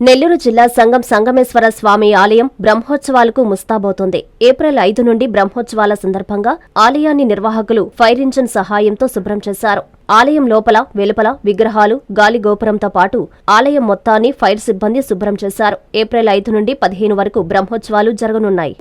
నెల్లూరు జిల్లా సంగం సంగమేశ్వర స్వామి ఆలయం బ్రహ్మోత్సవాలకు ముస్తాబోతోంది. ఏప్రిల్ 5 నుండి బ్రహ్మోత్సవాల సందర్భంగా ఆలయాన్ని నిర్వాహకులు ఫైర్ ఇంజిన్ సహాయంతో శుభ్రం చేశారు. ఆలయం లోపల, వెలుపల విగ్రహాలు, గాలి గోపురంతో పాటు ఆలయం మొత్తాన్ని ఫైర్ సిబ్బంది శుభ్రం చేశారు. ఏప్రిల్ 5 నుండి 15 వరకు బ్రహ్మోత్సవాలు జరగనున్నాయి.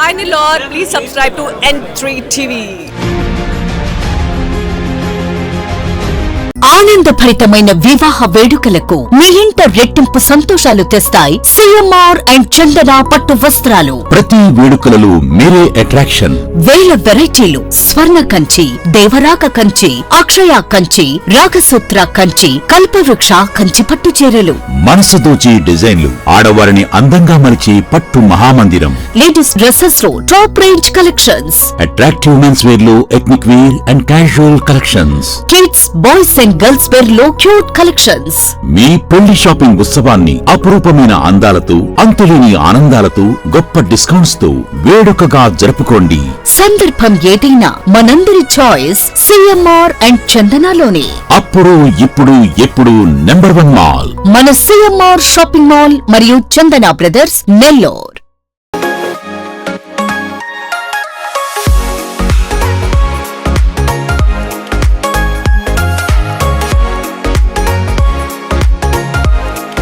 Hi Nilor, please subscribe to N3 TV. ఆనందభరితమైన వివాహ వేడుకలకు మీ ఇంట రెట్టింపు సంతోషాలు తెస్తాయి సిఎంఆర్ అండ్ చందన పట్టు వస్త్రాలు. ప్రతి వేడుకలలో మీరే అట్రాక్షన్. వేల వెరైటీలు, స్వర్ణ కంచి, దేవరాక కంచి, అక్షయ కంచి, రాగసూత్ర కంచి, కల్పవృక్ష కంచి పట్టు చీరలు, మనసు దోచి డిజైన్లు, ఆడవారిని అందంగా మలిచే పట్టు మహామందిరం. లేడీస్ డ్రెస్సెస్ లో top range collections, attractive men's wear లో ethnic wear and casual collections, kids, boys and girls wear లో క్యూట్ కలెక్షన్స్. మీ పెళ్లి షాపింగ్ ఉత్సవాన్ని అపురూపమైన అందాలతో, అంతులేని ఆనందాలతో, గొప్ప డిస్కౌంట్స్ తో వేడుకగా జరుపుకోండి. సందర్భం ఏదైనా మనందరి చాయిస్ సిఎంఆర్ అండ్ చందనలోనే. అప్పుడు ఇప్పుడు ఎప్పుడు నంబర్ 1 మాల్ మన సిఎంఆర్ షాపింగ్ మాల్ మరియు చందన బ్రదర్స్ నెల్లూరు.